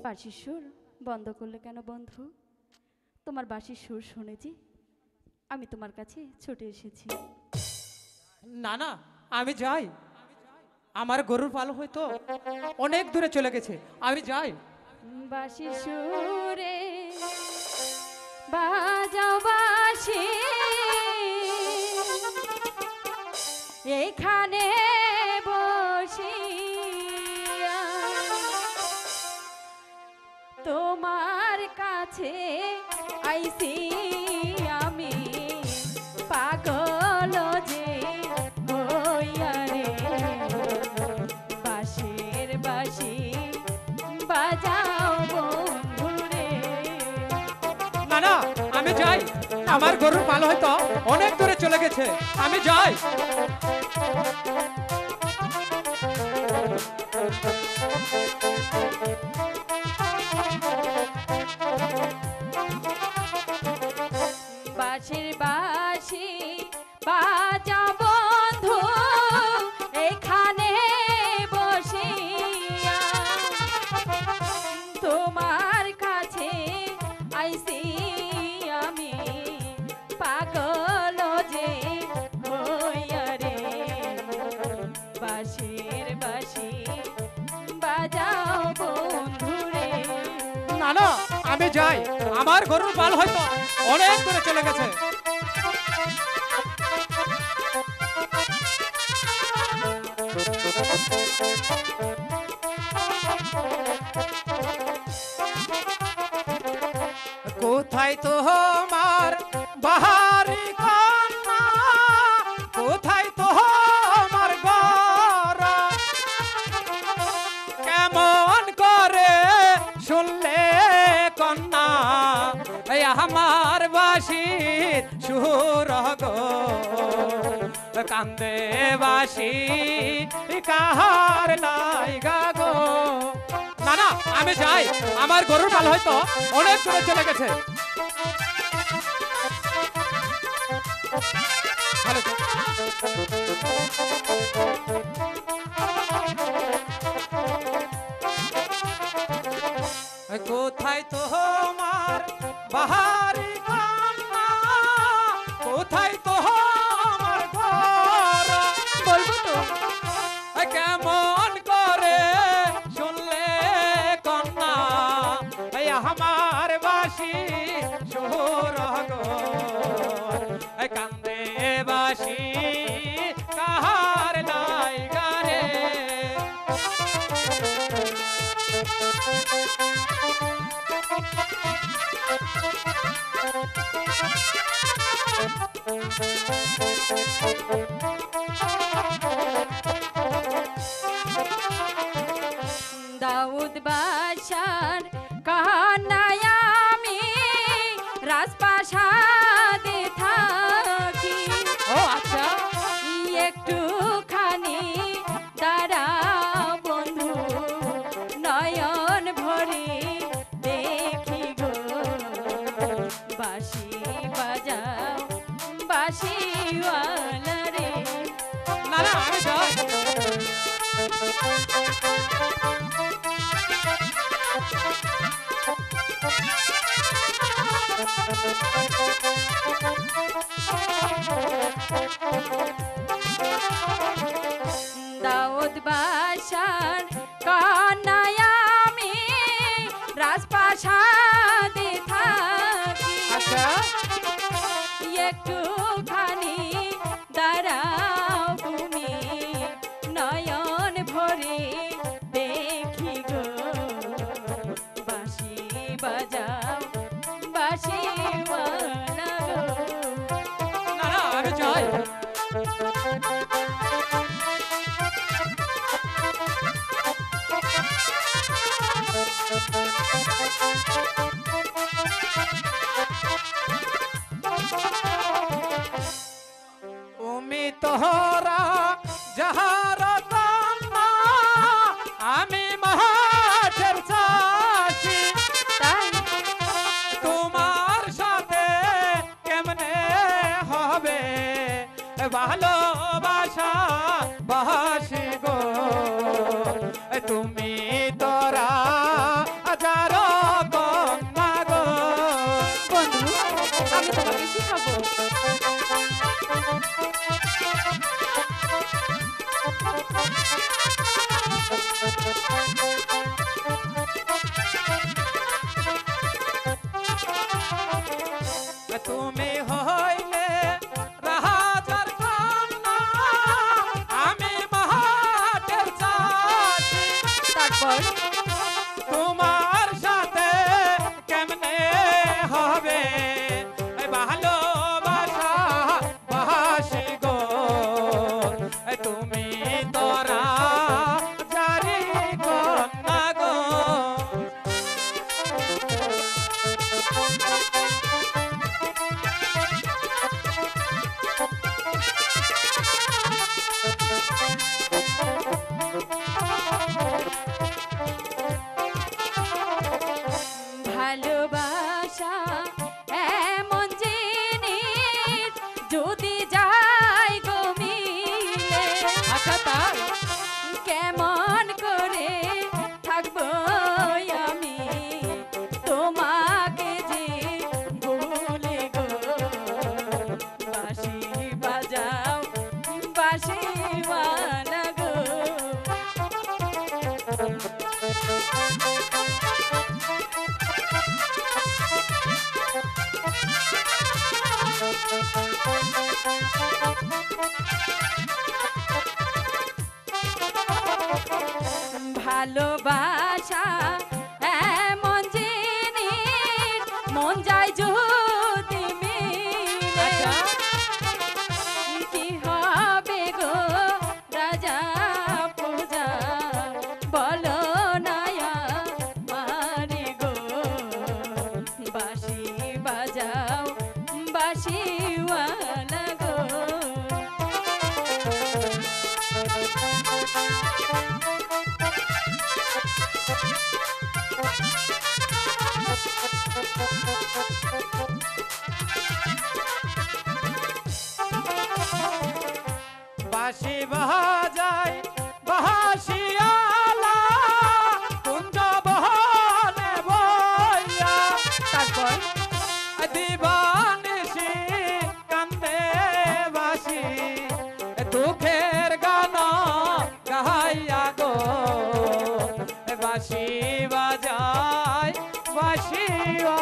বাঁশির সুর বন্ধ করলে কেন বন্ধু? তোমার বাঁশির সুর শুনেছি, আমি তোমার কাছে ছুটে এসেছি। না না, আমি যাই। আমার গরুর পাল হয়তো অনেক দূরে চলে গেছে, আমি যাই। বাঁশির সুরে বাজাও বাঁশি, এখানে বসিয়া তোমার কাছে আইসি আমি, পাগল যে হইয়া রে। বাঁশির বাঁশি বাজাও বন্ধুরে। না না, আমি যাই। আমার গরুর পাল হয়তো অনেক দূরে চলে গেছে, আমি যাই। বাঁশির বাঁশি বাজাও বন্ধু, এখানে বসিয়া তোমার কাছে আইসি আমি, পাগল যে হইয়া রে। বাঁশির বাঁশি বাজাও বন্ধুরে। না না, আমি যাই। আমার গরুর পাল হয়তো অনেক দূরে চলে গেছে। কোথায় তোমার বাহারি কন্যা, কোথায় তোমার ঘর, কেমন করে শুনলে কন্যা এই আমার বাঁশির সুর গো, কান্দে বাঁশি কাহার লাইগা গো। না না, আমি যাই। আমার গরুর পাল হয়তো অনেক দূরে চলে গেছে। কোথায় তোমার বাহারি কন্যা, কোথায় তোমার ঘর, বলবো তো কেমন করে শুনলে কন্যা এই আমার বাঁশি সুর গো, কান্দে বাঁশি কাহার লাইগা রে। দাউদ বাদশার কান্নায় আমি রাজপ্রাসাদে থাকি। ও আচ্ছা, একটুখানি দাঁড়াও বন্ধু, নয়ন ভরে দেখি গো। বাঁশি বাজাও বাঁশিওয়ালা রে। না না, আমি যাই। দাউদ বাদশার কান্নায় আমি রাজপ্রাসাদে থাকি। আচ্ছা, একটুখানি দাঁড়াও তুমি, নয়ন ভরে দেখি গো। বাঁশি বাজাও বাঁশিওয়ালা গো। না না, আমি যাই। তুমি তোহরা যাহার কন্যা, আমি মাঠের চাষি, তাই তোমার সাথে কেমনে হবে ভালোবাসা বাসি গো। তুমি তোরা তুমি হইলে রাজার কন্যা, আমি মাহাটের চাষি। তারপর তোমার সাথে কেমনে হবে ভালোবাসা বাসি গো, তুমি তোরা জারি কন্যা গো। ভালোবাসা এমন জিনিস যদি যাই গো মিলে, আচ্ছা তাই কেমন করে থাকবো আমি তোমাকে যে ভুলে গো। বাঁশি বাজাও বাঁশিওয়ালা গো। ভালোবাসা এমন জিনিস মন যায় যদি মিলে, কি হবে গো রাজা পূজা বলো নায়া মারি গো। বাঁশি বাজাও বাঁশিওয়ালা গো। বাঁশি বাজাই বাঁশিয়ালা কুঞ্জ বহনে বইয়া। তারপর দিবানিশি কান্দে বাঁশি দুঃখের গান গাইয়া গো। বাঁশি বাজাই বাঁশিয়া